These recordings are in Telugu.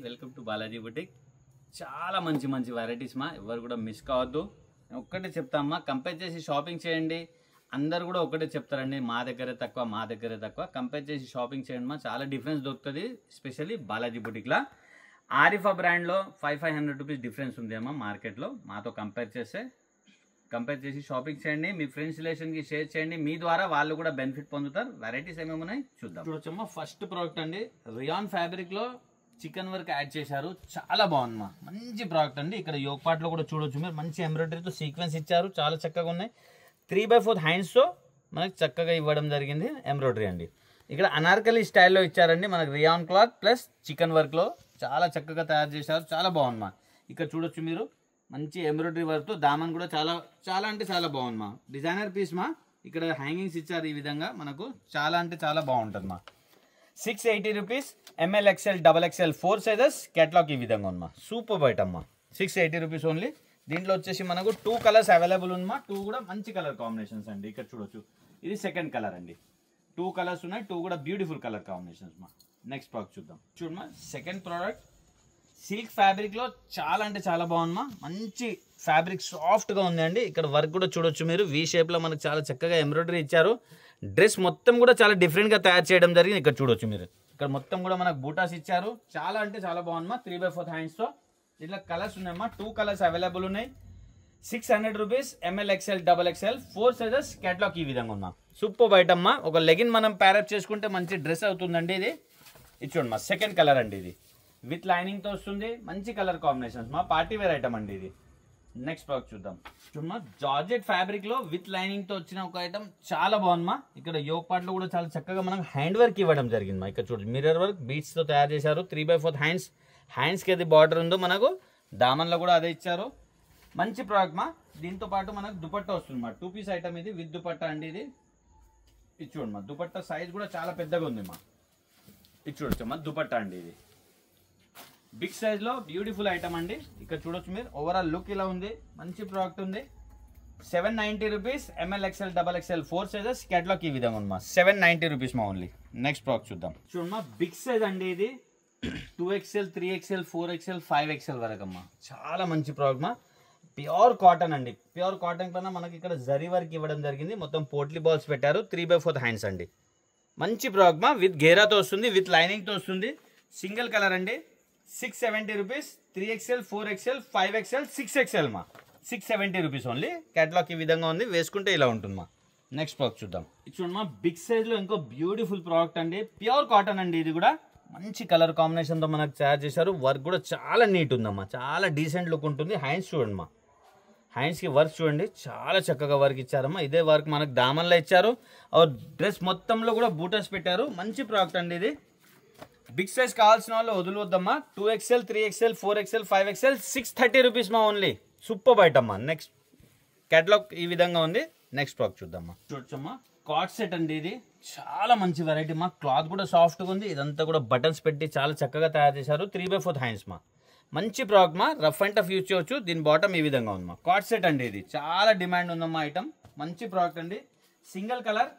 Welcome to Balaji boutique. చాలా మంచి మంచి వెరైటీస్ మా, ఎవరు కూడా మిస్ కావద్దు. ఒక్కటే చెప్తామా, కంపేర్ చేసి షాపింగ్ చేయండి. అందరు కూడా ఒకటే చెప్తారండి, మా దగ్గరే తక్కువ. కంపేర్ చేసి షాపింగ్ చేయండి మా, చాలా డిఫరెన్స్ దొరుకుతుంది. ఎస్పెషల్లీ బాలాజీ బుటిక్లా ఆరిఫా బ్రాండ్లో 500 రూపీస్ డిఫరెన్స్ ఉంది అమ్మా మార్కెట్లో. మాతో కంపేర్ చేసి షాపింగ్ చేయండి. మీ ఫ్రెండ్స్ రిలేషన్కి షేర్ చేయండి, మీ ద్వారా వాళ్ళు కూడా బెనిఫిట్ పొందుతారు. వెరైటీస్ ఏమేమి ఉన్నాయి చూద్దాం. చూడొచ్చమ్మా, ఫస్ట్ ప్రోడక్ట్ అండి, రియాన్ ఫ్యాబ్రిక్లో చికెన్ వర్క్ యాడ్ చేశారు. చాలా బాగుందమ్మా, మంచి ప్రోడక్ట్ అండి. ఇక్కడ యోగ్ పార్ట్లో కూడా చూడొచ్చు మీరు, మంచి ఎంబ్రాయిడరీతో సీక్వెన్స్ ఇచ్చారు, చాలా చక్కగా ఉన్నాయి. 3/4 హ్యాండ్స్తో మనకి చక్కగా ఇవ్వడం జరిగింది ఎంబ్రాయిడరీ అండి. ఇక్కడ అనార్కలి స్టైల్లో ఇచ్చారండి మనకి, రియాన్ క్లాత్ ప్లస్ చికెన్ వర్క్లో చాలా చక్కగా తయారు చేశారు. చాలా బాగుందమ్మా. ఇక్కడ చూడొచ్చు మీరు, మంచి ఎంబ్రాయిడరీ వర్క్తో దామన్ కూడా చాలా అంటే చాలా బాగుందమ్మా. డిజైనర్ పీస్ మా, ఇక్కడ హ్యాంగింగ్స్ ఇచ్చారు ఈ విధంగా, మనకు చాలా అంటే చాలా బాగుంటుంది మా. 680 rupees, ML XL XXL 4 sizes, catalogue ఈ విధంగా ఉందమ్మా. సూపర్ బైట్ అమ్మా, 680 రూపీస్ ఓన్లీ. దీంట్లో వచ్చేసి మనకు 2 కలర్స్ అవైలబుల్ ఉందమ్మా. 2 కూడా మంచి కలర్ కాంబినేషన్స్ అండి. ఇక్కడ చూడొచ్చు, ఇది సెకండ్ కలర్ అండి. 2 కలర్స్ ఉన్నాయి, 2 కూడా బ్యూటిఫుల్ కలర్ కాంబినేషన్స్ మా. నెక్స్ట్ ప్రోడక్ట్ చూద్దాం. చూడమ్మా, సెకండ్ ప్రోడక్ట్ సిల్క్ ఫ్యాబ్రిక్లో చాలా అంటే చాలా బాగుందమ్మా. మంచి ఫ్యాబ్రిక్ సాఫ్ట్గా ఉంది అండి. ఇక్కడ వర్క్ కూడా చూడొచ్చు మీరు, వీ షేప్లో మనకు చాలా చక్కగా ఎంబ్రాయిడరీ ఇచ్చారు. డ్రెస్ మొత్తం కూడా చాలా డిఫరెంట్గా తయారు చేయడం జరిగింది. ఇక్కడ చూడొచ్చు మీరు, ఇక్కడ మొత్తం కూడా మనకు బూటాస్ ఇచ్చారు. చాలా అంటే చాలా బాగుందమ్మా. 3/4 హ్యాండ్స్తో ఇట్లా కలర్స్ ఉన్నాయమ్మా. 2 కలర్స్ అవైలబుల్ ఉన్నాయి. 600 rupees, ML XL XXL 4 sizes, catalogue ఈ విధంగా ఉందా. సూపర్ బైట్ అమ్మా. ఒక లెగిన్ మనం ప్యారప్ చేసుకుంటే మంచి డ్రెస్ అవుతుందండి. ఇది చూడమ్మా, సెకండ్ కలర్ అండి. ఇది విత్ లైనింగ్ తో వస్తుంది, మంచి కలర్ కాంబినేషన్స్ మా, పార్టీ వేర్ ఐటమ్ అండి ఇది. నెక్స్ట్ ప్రోడక్ట్ చూద్దాం. చూడమ్మా, జార్జెట్ ఫ్యాబ్రిక్ లో విత్ లైనింగ్ తో వచ్చిన ఒక ఐటమ్, చాలా బాగుందమ్మా. ఇక్కడ యోగ్ పార్ట్ లో కూడా చాలా చక్కగా మనకు హ్యాండ్ వర్క్ ఇవ్వడం జరిగింది మా. ఇక్కడ చూడండి, మిర్రర్ వర్క్ బీట్స్ తో తయారు చేశారు. 3/4 హ్యాండ్స్ కి అది బార్డర్ ఉందో మనకు, దామన్ లో కూడా అదే ఇచ్చారు. మంచి ప్రోడక్ట్ మా. దీంతో పాటు మనకు దుపట్టా వస్తుంది మా, 2 పీస్ ఐటమ్ ఇది, విత్ దుపట్టా అండి. ఇది చూడమ్మా, దుపట్టా సైజ్ కూడా చాలా పెద్దగా ఉంది మా. ఇది చూడొచ్చమ్మా, దుపట్టా అండి. ఇది బిగ్ సైజ్ లో బ్యూటిఫుల్ ఐటమ్ అండి. ఇక్కడ చూడొచ్చు మీరు, ఓవరాల్ లుక్ ఇలా ఉంది, మంచి ప్రోడక్ట్ ఉంది. 790 rupees, ML XL XXL 4 sizes, catalogue ఈ విధంగా ఉంది మా. 790 రూపీస్ మా ఓన్లీ. నెక్స్ట్ ప్రోడక్ట్ చూద్దాం. చూడమ్మా, బిగ్ సైజ్ అండి. ఇది 2XL 3XL 4XL 5XL వరకు అమ్మా. చాలా మంచి ప్రోడక్ట్ మా. ప్యూర్ కాటన్ అండి. ప్యూర్ కాటన్ పైన మనకి ఇక్కడ జరీ వర్క్ ఇవ్వడం జరిగింది. మొత్తం పోట్లీ బాల్స్ పెట్టారు. 3/4 హ్యాండ్స్ అండి. మంచి ప్రోడక్ట్ మా, విత్ గేరాతో వస్తుంది, విత్ లైనింగ్తో వస్తుంది. సింగిల్ కలర్ అండి. 670 rupees, 3XL 4XL 5XL 6XL మా. 670 రూపీస్ ఓన్లీ. కేటలాగ్ ఈ విధంగా ఉంది, వేసుకుంటే ఇలా ఉంటుంది మా. నెక్స్ట్ ప్రోడక్ట్ చూద్దాం. ఇది చూడమ్మా, బిగ్ సైజ్ లో ఇంకో బ్యూటిఫుల్ ప్రోడక్ట్ అండి. ప్యూర్ కాటన్ అండి. ఇది కూడా మంచి కలర్ కాంబినేషన్ తో మనకు తయారు చేశారు. వర్క్ కూడా చాలా నీట్ ఉందమ్మా, చాలా డీసెంట్ లుక్ ఉంటుంది. హ్యాండ్స్ చూడండి మా, హ్యాండ్స్ కి వర్క్ చూడండి, చాలా చక్కగా వర్క్ ఇచ్చారమ్మా. ఇదే వర్క్ మనకు దామన్లో ఇచ్చారు. డ్రెస్ మొత్తంలో కూడా బూటస్ పెట్టారు. మంచి ప్రోడక్ట్ అండి. ఇది బిగ్ సైజ్ కావాల్సిన వాళ్ళు వదిలివద్దమ్మా. 2XL 3XL 4XL 5XL 630 rupees మా ఓన్లీ. సూపర్ బైట్ అమ్మా. నెక్స్ట్ కేటలాగ్ ఈ విధంగా ఉంది. నెక్స్ట్ ప్రోడక్ట్ చూద్దామా. చూడొచ్చమ్మా, కార్డ్ సెట్ అండి. ఇది చాలా మంచి వెరైటీ మా. క్లాత్ కూడా సాఫ్ట్గా ఉంది. ఇదంతా కూడా బటన్స్ పెట్టి చాలా చక్కగా తయారు చేశారు. 3/4 హ్యాండ్స్ మా. మంచి ప్రోడక్ట్ మా, రఫ్ అండ్ టఫ్ యూజ్ చేయొచ్చు. దీని బాటమ్ ఈ విధంగా ఉంది మా. కార్డ్ సెట్ అండి. ఇది చాలా డిమాండ్ ఉందమ్మా ఐటమ్. మంచి ప్రోడక్ట్ అండి. సింగిల్ కలర్,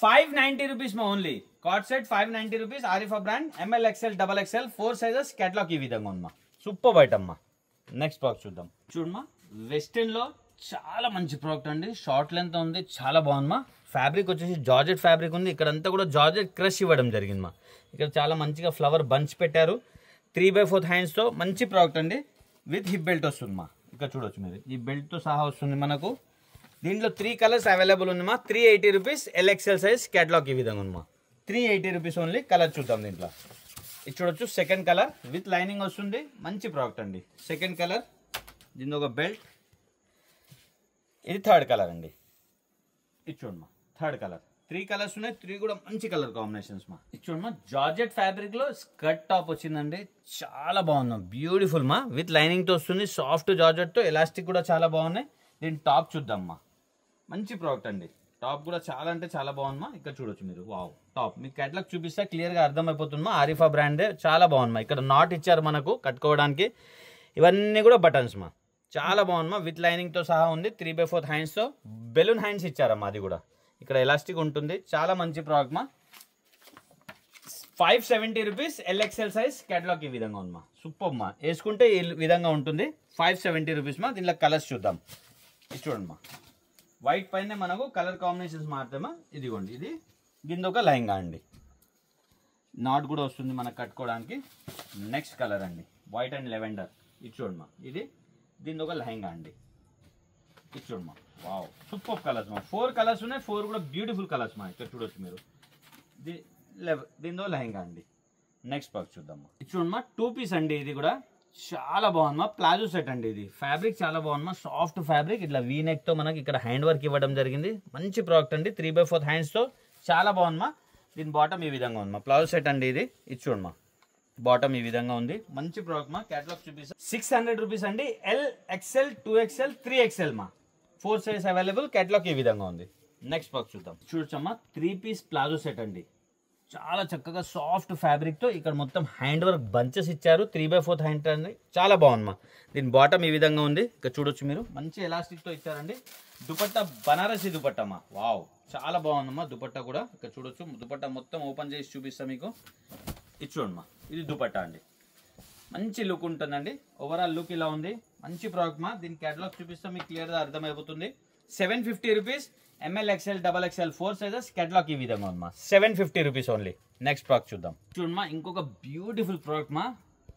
590 రూపీస్ మా only. Cord set 590 rupees, Arifa brand, ML XL XXL 4 sizes, catalogue ఈ విధంగా ఉందమ్మా. సూపర్ బైట్ అమ్మా. నెక్స్ట్ ప్రోడక్ట్ చూద్దాం. చూడమ్మా, వెస్టర్న్ లో చాలా మంచి ప్రోడక్ట్ అండి. షార్ట్ లెంత్ ఉంది, చాలా బాగుందమ్మా. ఫ్యాబ్రిక్ వచ్చేసి జార్జెట్ ఫ్యాబ్రిక్ ఉంది. ఇక్కడంతా కూడా జార్జెట్ క్రష్ ఇవ్వడం జరిగింది మా. ఇక్కడ చాలా మంచిగా ఫ్లవర్ బంచ్ పెట్టారు. 3/4 హ్యాండ్స్తో మంచి ప్రోడక్ట్ అండి. విత్ హిప్ బెల్ట్ వస్తుంది మా. ఇక్కడ చూడొచ్చు మీరు, ఈ బెల్ట్తో సహా వస్తుంది మనకు. దీంట్లో 3 కలర్స్ అవైలబుల్ ఉంది మా. 380 రూపీస్, LXL సైజ్, కేటలాగ్ ఈ విధంగా ఉంది మా. 380 రూపీస్ ఓన్లీ. కలర్ చూద్దాం. దీంట్లో ఇది చూడొచ్చు, సెకండ్ కలర్ విత్ లైనింగ్ వస్తుంది. మంచి ప్రోడక్ట్ అండి. సెకండ్ కలర్, దీని ఒక బెల్ట్. ఇది థర్డ్ కలర్ అండి. ఇది చూడమ్మా, థర్డ్ కలర్. 3 కలర్స్ ఉన్నాయి, 3 కూడా మంచి కలర్ కాంబినేషన్స్ మా. ఇది చూడమ్మా, జార్జెట్ ఫ్యాబ్రిక్ లో స్కర్ట్ టాప్ వచ్చిందండి. చాలా బాగుంది, బ్యూటిఫుల్ మా. విత్ లైనింగ్ తో వస్తుంది, సాఫ్ట్ జార్జెట్ తో. ఎలాస్టిక్ కూడా చాలా బాగున్నాయి. దీని టాప్ చూద్దామ్మా. మంచి ప్రోడక్ట్ అండి. టాప్ కూడా చాలా అంటే చాలా బాగుందమ్మా. ఇక్కడ చూడొచ్చు మీరు, వావ్. టాప్ మీకు కేటలాగ్ చూపిస్తే క్లియర్ గా అర్థమైపోతుందమ్మా. ఆరిఫా బ్రాండే, చాలా బాగుందమ్మా. ఇక్కడ నాట్ ఇచ్చారు మనకు కట్టుకోవడానికి. ఇవన్నీ కూడా బటన్స్ మా. చాలా బాగుందమ్మా. విత్ లైనింగ్ తో సహా ఉంది. 3/4 హ్యాండ్స్ తో బెలూన్ హ్యాండ్స్ ఇచ్చారమ్మా. అది కూడా ఇక్కడ ఎలాస్టిక్ ఉంటుంది. చాలా మంచి ప్రోడక్ట్ మా. 570 రూపీస్ LXL సైజ్ కేటలాగ్ ఈ విధంగా ఉందమ్మా. సూపర్ మా, వేసుకుంటే ఈ విధంగా ఉంటుంది. 570 రూపీస్ మా. దీనిలో కలర్స్ చూద్దాం. ఇది చూడండి మా, వైట్ పైన మనకు కలర్ కాంబినేషన్స్ మాత్రమే. ఇదిగోండి, ఇది కింద ఒక లెహంగా అండి, నాట్ కూడా వస్తుంది మనకు కట్టుకోవడానికి. నెక్స్ట్ కలర్ అండి వైట్ అండ్ లెవెండర్. ఇది చూడమ్మా, ఇది దీని ఒక లెహంగా అండి. ఇది చూడమ్మా, వావ్ సూపర్ కలర్స్ మా. 4 కలర్స్ ఉన్నాయి, 4 కూడా బ్యూటిఫుల్ కలర్స్ మా. ఇక్కడ చూడొచ్చు మీరు. దీనిలో లెహంగా అండి. నెక్స్ట్ బాక్స్ చూద్దామా. ఇది చూడమ్మా, 2 పీస్ అండి. ఇది కూడా చాలా బాగుందమ్మా. ప్లాజో సెట్ అండి. ఇది ఫ్యాబ్రిక్ చాలా బాగుందమ్మా, సాఫ్ట్ ఫ్యాబ్రిక్. ఇట్లా వీనెక్ తో మనకి ఇక్కడ హ్యాండ్ వర్క్ ఇవ్వడం జరిగింది. మంచి ప్రోడక్ట్ అండి. 3/4 హ్యాండ్స్ తో చాలా బాగుందమ్మా. దీని బాటమ్ ఈ విధంగా ఉందమ్మా. ప్లాజో సెట్ అండి. ఇది చూడమ్మా, బాటమ్ ఈ విధంగా ఉంది. మంచి ప్రోడక్ట్ మా. కేటలాగ్ చూపిస్తా. 600 రూపీస్ అండి. LXL 2XL 3XL మా, 4 సైజ్ అవైలబుల్. కేటలాగ్ ఈ విధంగా ఉంది. నెక్స్ట్ బాక్స్ చూద్దాం. చూడొచ్చమ్మా, 3 పీస్ ప్లాజో సెట్ అండి. చాలా చక్కగా సాఫ్ట్ ఫ్యాబ్రిక్ తో ఇక్కడ మొత్తం హ్యాండ్ వర్క్ బంచెస్ ఇచ్చారు. 3/4 హ్యాండ్ అండి. చాలా బాగుందమ్మా. దీని బాటమ్ ఈ విధంగా ఉంది. ఇక్కడ చూడొచ్చు మీరు. మంచి ఎలాస్టిక్ తో ఇచ్చారండి. దుపట్టా బనారసి దుపట్టమ్మా. వావ్ చాలా బాగుందమ్మా. దుపట్టా కూడా ఇక్కడ చూడొచ్చు. దుపట్టా మొత్తం ఓపెన్ చేసి చూపిస్తా మీకు. ఇది చూడమ్మా, ఇది దుపట్టా అండి. మంచి లుక్ ఉంటుందండి. ఓవరాల్ లుక్ ఇలా ఉంది. మంచి ప్రోడక్ట్ మా. దీని కేటలాగ్ చూపిస్తా మీకు క్లియర్ గా అర్థమైపోతుంది. 750 rupees. ML XL XXL 4 sizes. Catalogue ఈ విధంగా ఉందమ్మా. 750 రూపీస్ ఓన్లీ. నెక్స్ట్ ప్రోడక్ట్ చూద్దాం. చూడమ్మా, ఇంకొక బ్యూటిఫుల్ ప్రోడక్ట్ మా.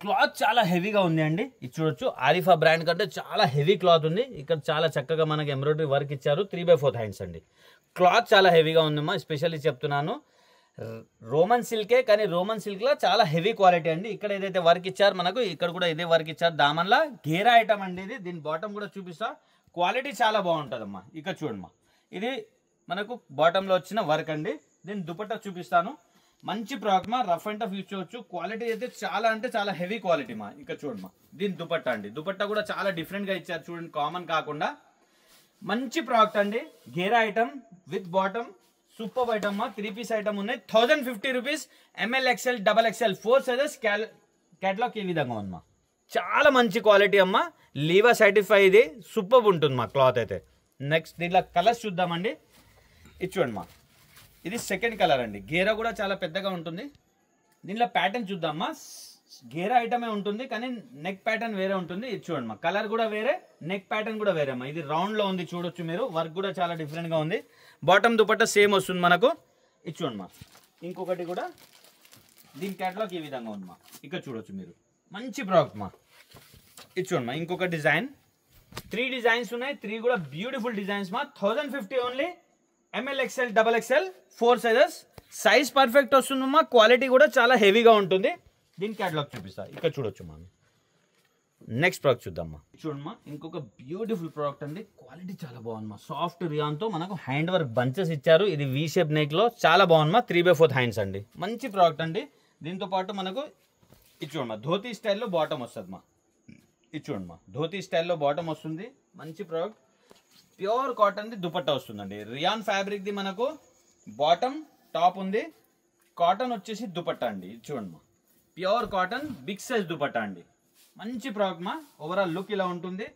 క్లాత్ చాలా హెవీగా ఉంది అండి. ఇది చూడొచ్చు. ఆరిఫా బ్రాండ్ కంటే చాలా హెవీ క్లాత్ ఉంది. ఇక్కడ చాలా చక్కగా మనకి ఎంబ్రాయిడరీ వర్క్ ఇచ్చారు. 3/4 హ్యాండ్స్ అండి. క్లాత్ చాలా హెవీగా ఉందమ్మా. ఎస్పెషల్లీ చెప్తున్నాను, రోమన్ సిల్కే, కానీ రోమన్ సిల్క్ లో చాలా హెవీ క్వాలిటీ అండి. ఇక్కడ ఏదైతే వర్క్ ఇచ్చారు మనకు, ఇక్కడ కూడా ఇదే వర్క్ ఇచ్చారు. దామన్లా గేరా ఐటమ్ అండి ఇది. దీని బాటమ్ కూడా చూపిస్తా. క్వాలిటీ చాలా బాగుంటుందమ్మా. ఇక్కడ చూడమ్మా, ఇది మనకు బాటంలో వచ్చిన వర్క్ అండి. దీని దుపట్టా చూపిస్తాను. మంచి ప్రోడక్ట్ మా. రఫ్ అండ్ టఫ్ యూజ్ చేయొచ్చు. క్వాలిటీ అయితే చాలా అంటే చాలా హెవీ క్వాలిటీ మా. ఇక్కడ చూడమ్మా, దీని దుపట్టా అండి. దుపట్టా కూడా చాలా డిఫరెంట్ గా ఇచ్చారు చూడండి, కామన్ కాకుండా. మంచి ప్రోడక్ట్ అండి. గేరా item with bottom. Super item మా. 3 పీస్ ఐటమ్ ఉన్నాయి. 1050 rupees. ML XL XXL 4 sizes. Catalogue ఈ విధంగా ఉందమ్మా. చాలా మంచి క్వాలిటీ అమ్మా. లీవా సర్టిఫై. ఇది సూపర్ ఉంటుంది మా క్లాత్ అయితే. నెక్స్ట్ దీంట్లో కలర్స్ చూద్దామండి. ఇది చూడండి మా, ఇది సెకండ్ కలర్ అండి. గేరా కూడా చాలా పెద్దగా ఉంటుంది. దీంట్లో ప్యాటర్న్ చూద్దామా. గేరా ఐటమే ఉంటుంది, కానీ నెక్ ప్యాటర్న్ వేరే ఉంటుంది. ఇది చూడండి మా, కలర్ కూడా వేరే, నెక్ ప్యాటర్న్ కూడా వేరే అమ్మా. ఇది రౌండ్ లో ఉంది, చూడొచ్చు మీరు. వర్క్ కూడా చాలా డిఫరెంట్ గా ఉంది. బాటమ్ దుపట్టా సేమ్ వస్తుంది మనకు. ఇది చూడండి మా, ఇంకొకటి కూడా దీని కేటలాగ్ ఈ విధంగా ఉంది మా. ఇక్కడ చూడొచ్చు మీరు. మంచి ప్రోడక్ట్ మా. ఇది చూడండి మా, ఇంకొక డిజైన్. 3 డిజైన్స్ ఉన్నాయి. 3 కూడా బ్యూటిఫుల్ డిజైన్స్ మా. 1050 only. ML XL XXL 4 sizes. Size perfect వస్తుందమ్మా. క్వాలిటీ కూడా చాలా హెవీగా ఉంటుంది. దీని కేటలాగ్ చూపిస్తా. ఇక్కడ చూడొచ్చు మా. నెక్స్ట్ ప్రోడక్ట్ చూద్దామా. చూడమ్మా, ఇంకొక బ్యూటిఫుల్ ప్రోడక్ట్ అండి. క్వాలిటీ చాలా బాగుందమ్మా. సాఫ్ట్ రియాన్ తో మనకు హ్యాండ్ వర్క్ బంచెస్ ఇచ్చారు. ఇది వి షేప్ నెక్ లో చాలా బాగుందమ్మా. 3/4 హ్యాండ్స్ అండి. మంచి ప్రోడక్ట్ అండి. దీంతో పాటు మనకు ఇది చూడమ్మా, ధోతీ స్టైల్లో బాటమ్ వస్తుంది మా. ఇది చూడమ్మా, ధోతీ స్టైల్లో బాటమ్ వస్తుంది. మంచి ప్రోడక్ట్. ప్యూర్ కాటన్ ది దుపట్టా వస్తుందండి. రియాన్ ఫ్యాబ్రిక్ ది మనకు బాటమ్ టాప్ ఉంది. కాటన్ వచ్చేసి దుపట్టా అండి. ఇది చూడమ్మా, pure cotton big size dupatta అండి. మంచి ప్రోడక్ట్ మా. ఓవరాల్ లుక్ ఇలా ఉంటుంది.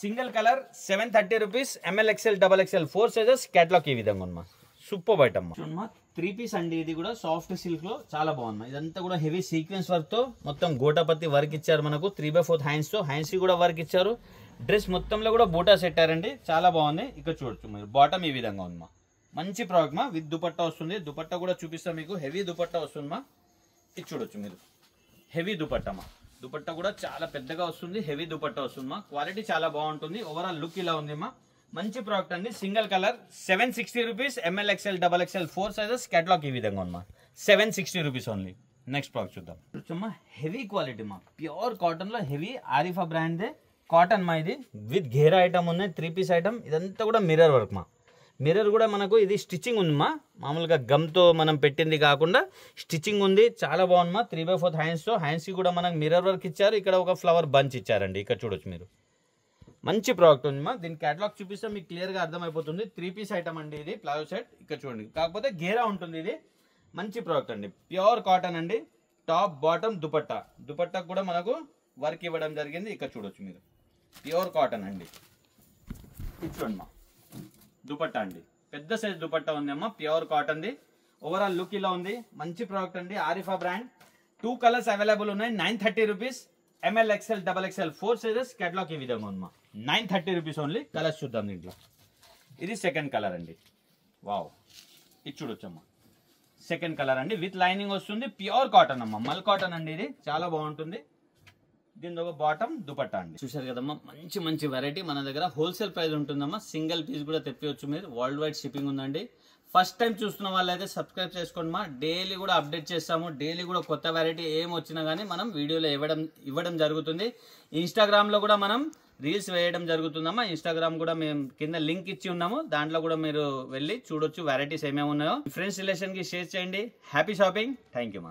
Single colour. 730 rupees. ML XL XXL 4 sizes. Catalogue ఈ విధంగా ఉందమ్మా. సూపర్ ఐటమ్ చూడమ్మా. 3 పీస్ అండి. ఇది కూడా సాఫ్ట్ సిల్క్ లో చాలా బాగుంది. ఇదంతా కూడా హెవీ సీక్వెన్స్ వర్క్ తో మొత్తం గోటాపత్తి వర్క్ ఇచ్చారు మనకు. 3/4 హ్యాండ్స్ తో. హ్యాండ్స్ కూడా వర్క్ ఇచ్చారు. డ్రెస్ మొత్తంలో కూడా బూటాస్ పెట్టారండి. చాలా బాగుంది. ఇక్కడ చూడొచ్చు మీరు. బాటమ్ ఈ విధంగా ఉందమ్మా. మంచి ప్రోడక్ట్ మా. విత్ దుపట్టా వస్తుంది. దుపట్టా కూడా చూపిస్తాం మీకు. హెవీ దుపట్టా వస్తుందమ్మా. ఇది చూడొచ్చు మీరు. హెవీ దుపట్టా మా. దుపట్టా కూడా చాలా పెద్దగా వస్తుంది. హెవీ దుపట్టా వస్తుందమ్మా. క్వాలిటీ చాలా బాగుంటుంది. ఓవరాల్ లుక్ ఇలా ఉంది మా. మంచి ప్రోడక్ట్ అండి. Single colour. 760 rupees. ML XL XXL 4 sizes. Catalogue ఈ విధంగా ఉందమ్మా. 760 రూపీస్ ఓన్లీ. నెక్స్ట్ ప్రోడక్ట్ చూద్దాం. చూడమ్మా, హెవీ క్వాలిటీ మా. ప్యూర్ కాటన్ లో heavy Arifa brand they cotton మా. ఇది విత్ గేరా ఐటమ్ ఉన్నాయి. 3 పీస్ ఐటమ్. ఇదంతా కూడా మిర్రర్ వర్క్ మా. మిర్రర్ కూడా మనకు ఇది స్టిచ్చింగ్ ఉంది మా. మామూలుగా గమ్తో మనం పెట్టింది కాకుండా స్టిచ్చింగ్ ఉంది. చాలా బాగుంది మా. 3/4 హ్యాండ్స్ తో. హ్యాండ్స్ కి కూడా మనకు మిర్రర్ వర్క్ ఇచ్చారు. ఇక్కడ ఒక ఫ్లవర్ బంచ్ ఇచ్చారండి. ఇక్కడ చూడొచ్చు మీరు. మంచి ప్రోడక్ట్ ఉంది మా. దీని కేటలాగ్ చూపిస్తే మీకు క్లియర్ గా అర్థమైపోతుంది. 3 పీస్ ఐటమ్ అండి. ఇది ప్లాజో సెట్. ఇక్కడ చూడండి, కాకపోతే గేరా ఉంటుంది. ఇది మంచి ప్రోడక్ట్ అండి. ప్యూర్ కాటన్ అండి. Top bottom dupatta. దుపట్టా కూడా మనకు వర్క్ ఇవ్వడం జరిగింది. ఇక్కడ చూడొచ్చు మీరు. ప్యూర్ కాటన్ అండి. ఇది చూడండి మా, దుపట్టా అండి. పెద్ద సైజ్ దుపట్టా ఉంది అమ్మా. Pure cotton the. Overall look ఇలా ఉంది. మంచి ప్రోడక్ట్ అండి, ఆరిఫా బ్రాండ్. 2 కలర్స్ అవైలబుల్ ఉన్నాయి. 930 rupees. ML XL XXL 4 sizes. Catalogue ఈ విధంగా ఉందమ్మా. 930 రూపీస్ ఓన్లీ. కలర్స్ చూద్దాం దీంట్లో. ఇది సెకండ్ కలర్ అండి. వావ్, ఇది చూడొచ్చమ్మా. సెకండ్ కలర్ అండి, విత్ లైనింగ్ వస్తుంది. ప్యూర్ కాటన్ అమ్మా, మల్ కాటన్ అండి. ఇది చాలా బాగుంటుంది. దీని ఒక బాటమ్ దుపట్టా అండి. చూసారు కదమ్మా, మంచి మంచి వెరైటీ మన దగ్గర. హోల్సేల్ ప్రైస్ ఉంటుందమ్మా. సింగిల్ పీస్ కూడా తెప్పివచ్చు మీరు. వరల్డ్ వైడ్ షిప్పింగ్ ఉందండి. ఫస్ట్ టైం చూస్తున్న వాళ్ళైతే సబ్స్క్రైబ్ చేసుకోండి మా. డైలీ కూడా అప్డేట్ చేస్తాము. డైలీ కూడా కొత్త వెరైటీ ఏం వచ్చినా కానీ మనం వీడియోలో ఇవ్వడం జరుగుతుంది. ఇన్స్టాగ్రామ్లో కూడా మనం రీల్స్ వేయడం జరుగుతుందమ్మా. ఇన్స్టాగ్రామ్ కూడా మేము కింద లింక్ ఇచ్చి ఉన్నాము. దాంట్లో కూడా మీరు వెళ్ళి చూడొచ్చు వెరైటీస్ ఏమేమి ఉన్నాయో. ఫ్రెండ్స్ రిలేషన్కి షేర్ చేయండి. Happy shopping. థ్యాంక్ యూ మా.